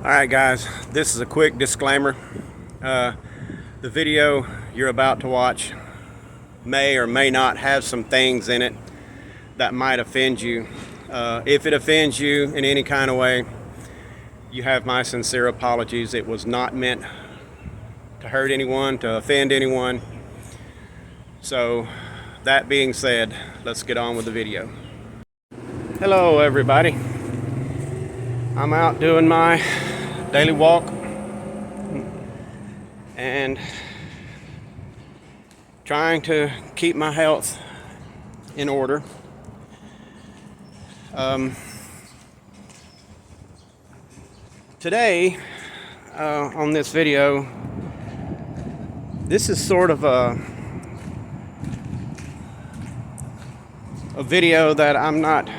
Alright guys, this is a quick disclaimer. The video you're about to watch may or may not have some things in it that might offend you. If it offends you in any kind of way, you have my sincere apologies. It was not meant to hurt anyone, to offend anyone. So that being said, let's get on with the video. Hello everybody. I'm out doing my daily walk and trying to keep my health in order. Today on this video, this is sort of a video that I'm not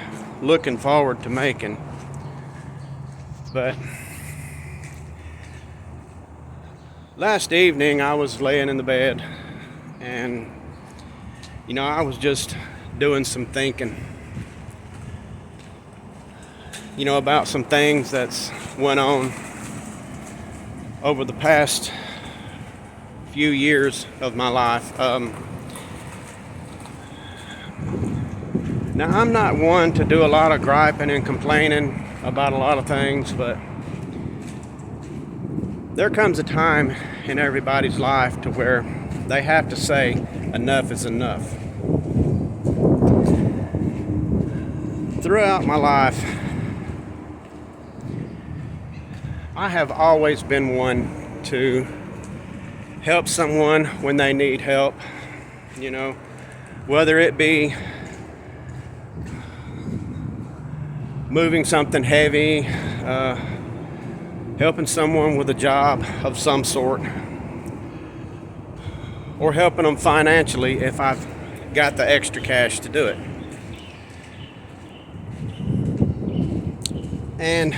looking forward to making, but last evening I was laying in the bed and I was just doing some thinking about some things that's went on over the past few years of my life. Now, I'm not one to do a lot of griping and complaining about a lot of things, but there comes a time in everybody's life to where they have to say enough is enough. Throughout my life, I have always been one to help someone when they need help, whether it be moving something heavy, helping someone with a job of some sort, or helping them financially if I've got the extra cash to do it. And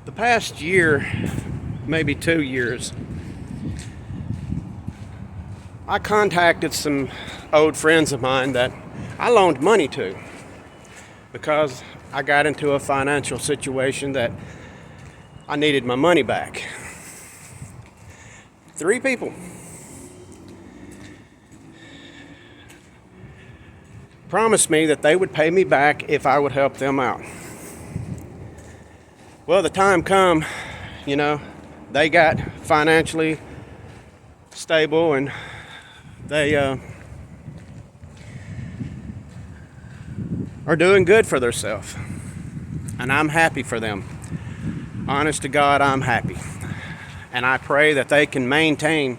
the past year, maybe 2 years, I contacted some old friends of mine that I loaned money to because I got into a financial situation that I needed my money back. 3 people promised me that they would pay me back if I would help them out. Well, the time come, they got financially stable and they are doing good for themselves, and I'm happy for them. Honest to God, I'm happy, and I pray that they can maintain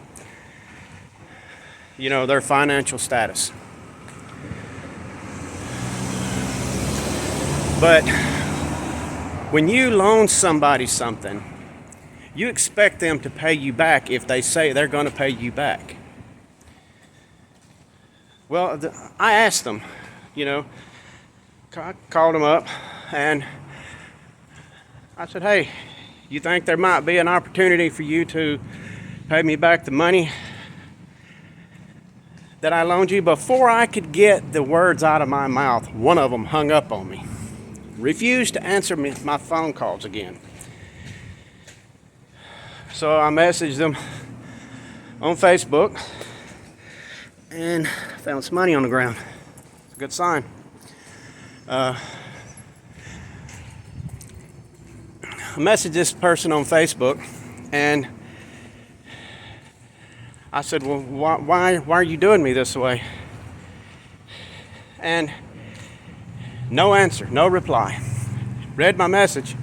their financial status. But when you loan somebody something, you expect them to pay you back if they say they're going to pay you back. Well, I asked them, I called them up and I said, hey, you think there might be an opportunity for you to pay me back the money that I loaned you? Before I could get the words out of my mouth, one of them hung up on me, refused to answer my phone calls again. So I messaged them on Facebook and found some money on the ground. It's a good sign. I messaged this person on Facebook and I said, well, why are you doing me this way? And no answer, no reply. Read my message,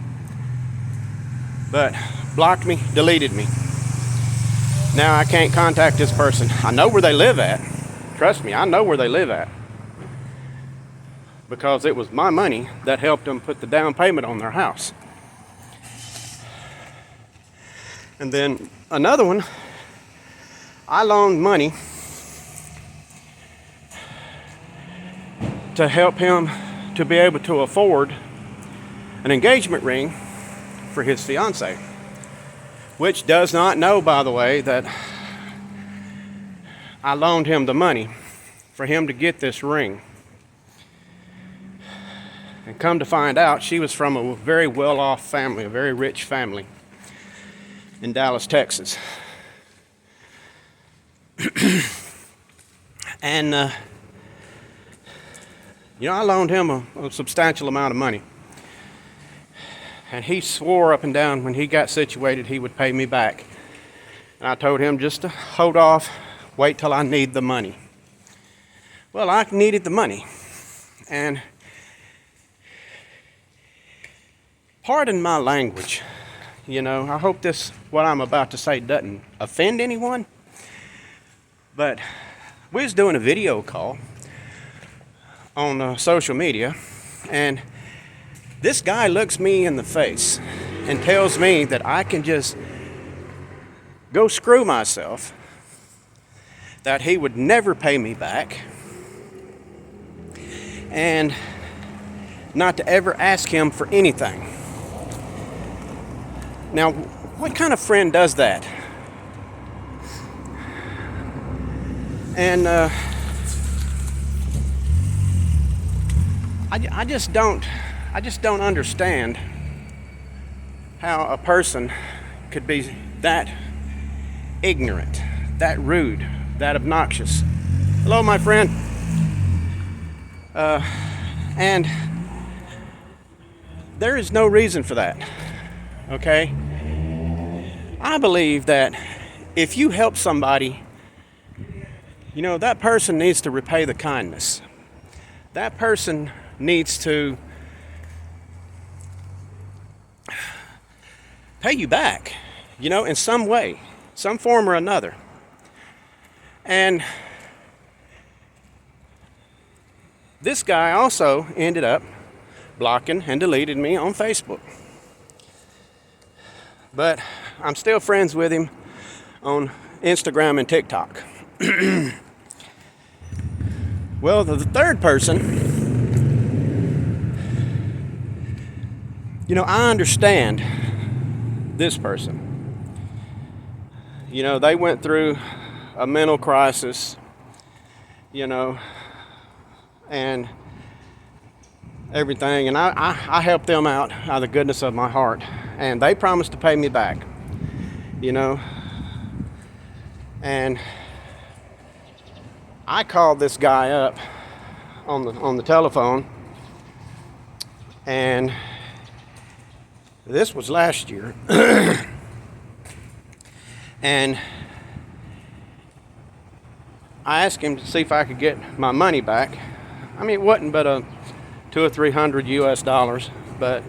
but blocked me, deleted me. Now I can't contact this person. I know where they live at. Trust me, I know where they live at. Because it was my money that helped them put the down payment on their house. And then another one, I loaned money to help him to be able to afford an engagement ring for his fiance, which does not know, by the way, that I loaned him the money for him to get this ring. And come to find out, she was from a very well-off family, a very rich family in Dallas, Texas. And, I loaned him a substantial amount of money. And he swore up and down when he got situated he would pay me back. And I told him just to hold off, wait till I need the money. Well, I needed the money. And pardon my language, I hope what I'm about to say doesn't offend anyone. But we was doing a video call on social media, and this guy looks me in the face and tells me that I can just go screw myself, that he would never pay me back, and not to ever ask him for anything. Now, what kind of friend does that? And I just don't understand how a person could be that ignorant, that rude, that obnoxious. Hello, my friend. And there is no reason for that, okay? I believe that if you help somebody, that person needs to repay the kindness. That person needs to pay you back, in some way, some form or another. And this guy also ended up blocking and deleted me on Facebook. But I'm still friends with him on Instagram and TikTok. Well, the third person, I understand this person. They went through a mental crisis, and everything, and I helped them out of the goodness of my heart, and they promised to pay me back, and I called this guy up on the telephone, and this was last year, and I asked him to see if I could get my money back. I mean, it wasn't but $200 or $300 US, but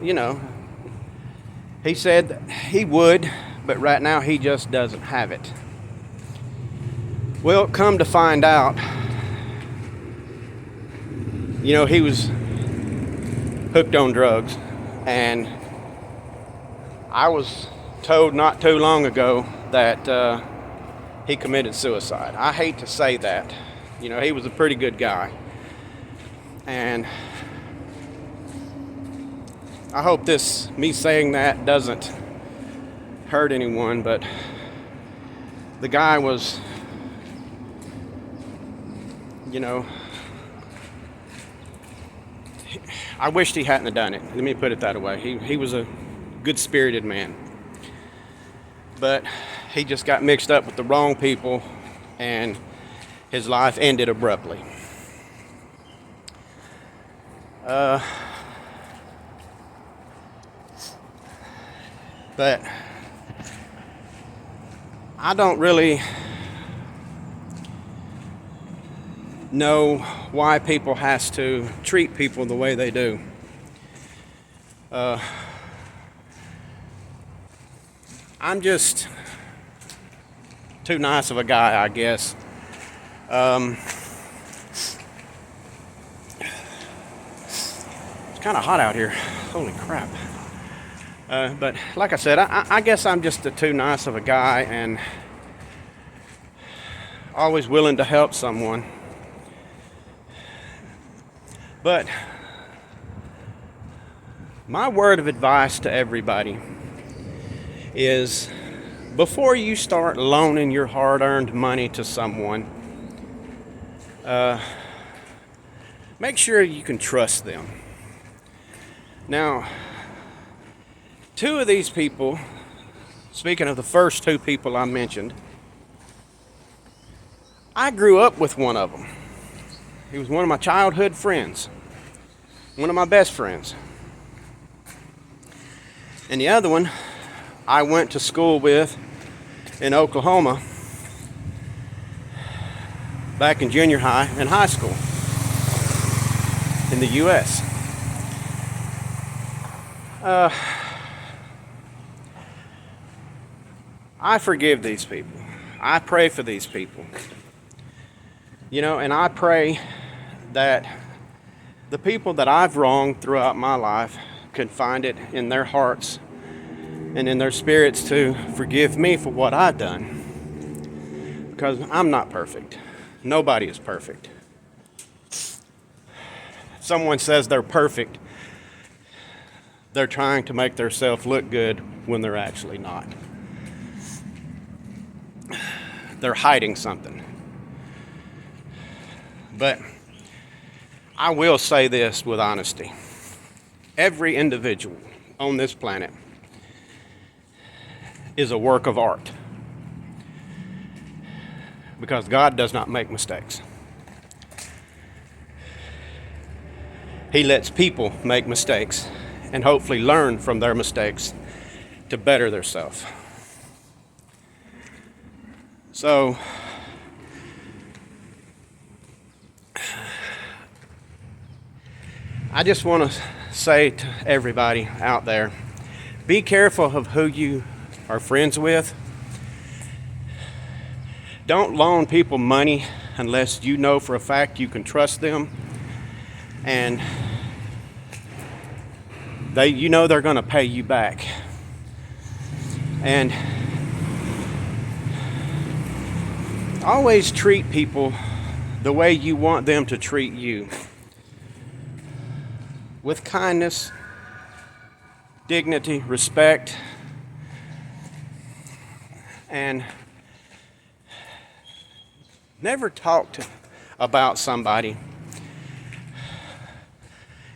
he said that he would, but right now he just doesn't have it. Well, come to find out, he was hooked on drugs, and I was told not too long ago that he committed suicide. I hate to say that. He was a pretty good guy. And I hope me saying that doesn't hurt anyone, but the guy was, I wished he hadn't done it. Let me put it that way. He was a good-spirited man. But he just got mixed up with the wrong people, and his life ended abruptly. But I don't really know why people has to treat people the way they do. I'm just too nice of a guy, I guess. It's kind of hot out here. Holy crap. But like I said, I guess I'm just too nice of a guy and always willing to help someone. But my word of advice to everybody is, before you start loaning your hard-earned money to someone, make sure you can trust them. Now, two of these people, speaking of the first two people I mentioned, I grew up with one of them. He was one of my childhood friends, one of my best friends. And the other one I went to school with in Oklahoma back in junior high and high school in the U.S. I forgive these people. I pray for these people. And I pray that the people that I've wronged throughout my life can find it in their hearts and in their spirits to forgive me for what I've done. Because I'm not perfect. Nobody is perfect. If someone says they're perfect, they're trying to make themselves look good when they're actually not. They're hiding something. But I will say this with honesty. Every individual on this planet is a work of art. Because God does not make mistakes. He lets people make mistakes and hopefully learn from their mistakes to better themselves. So, I just want to say to everybody out there, be careful of who you are friends with. Don't loan people money unless you know for a fact you can trust them and they're going to pay you back. And always treat people the way you want them to treat you. With kindness, dignity, respect, and never talk about somebody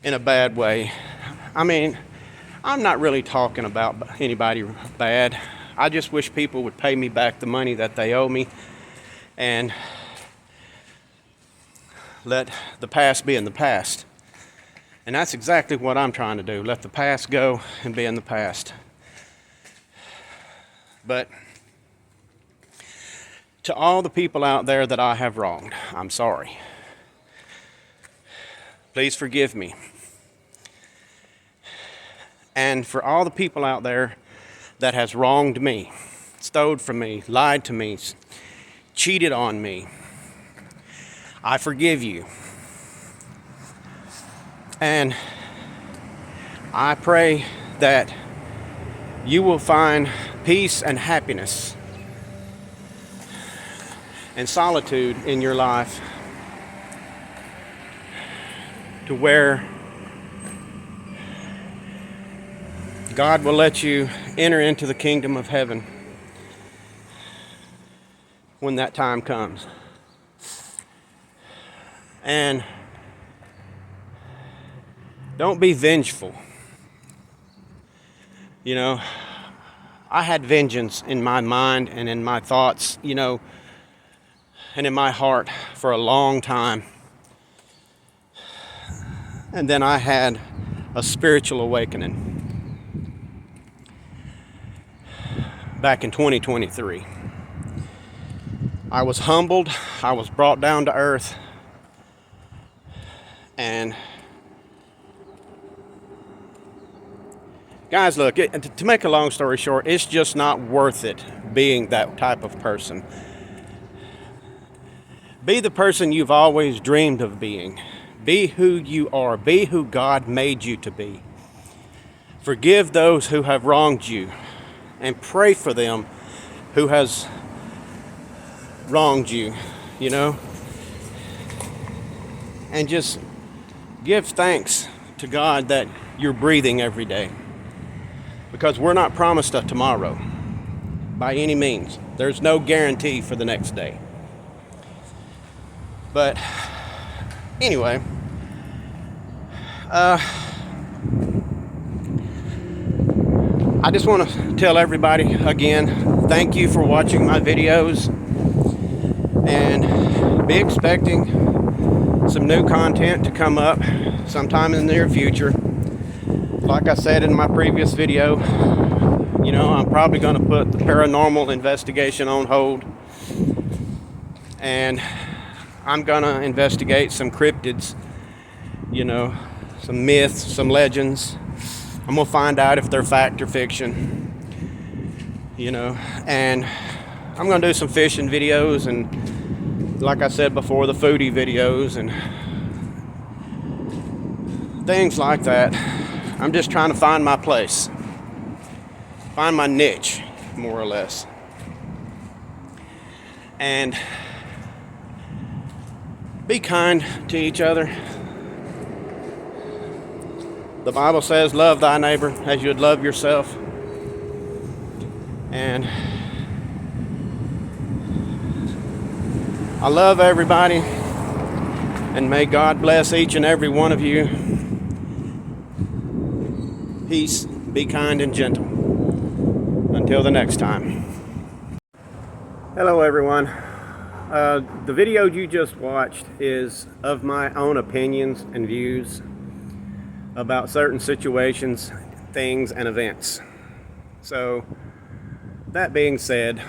in a bad way. I mean, I'm not really talking about anybody bad. I just wish people would pay me back the money that they owe me and let the past be in the past. And that's exactly what I'm trying to do. Let the past go and be in the past. But to all the people out there that I have wronged, I'm sorry. Please forgive me. And for all the people out there that has wronged me, stole from me, lied to me, cheated on me, I forgive you. And I pray that you will find peace and happiness and solitude in your life to where God will let you enter into the kingdom of heaven when that time comes. And don't be vengeful. I had vengeance in my mind and in my thoughts, and in my heart for a long time. And then I had a spiritual awakening back in 2023. I was humbled, I was brought down to earth, and guys, look, to make a long story short, it's just not worth it being that type of person. Be the person you've always dreamed of being. Be who you are. Be who God made you to be. Forgive those who have wronged you and pray for them who has wronged you, and just give thanks to God that you're breathing every day, because we're not promised a tomorrow by any means. There's no guarantee for the next day. But anyway, I just want to tell everybody again, thank you for watching my videos, and be expecting some new content to come up sometime in the near future. Like I said in my previous video, you know, I'm probably going to put the paranormal investigation on hold, and I'm going to investigate some cryptids, you know, some myths, some legends. I'm going to find out if they're fact or fiction, you know, and I'm going to do some fishing videos and, like I said before, the foodie videos and things like that. I'm just trying to find my place, find my niche, more or less. And be kind to each other. The Bible says, love thy neighbor as you would love yourself. And I love everybody, and may God bless each and every one of you. Peace, be kind and gentle. Until the next time. Hello everyone. The video you just watched is of my own opinions and views about certain situations, things, and events. So, that being said,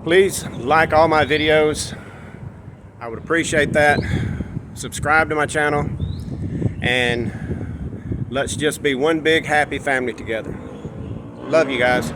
please like all my videos. I would appreciate that. Subscribe to my channel, and let's just be one big happy family together. Love you guys.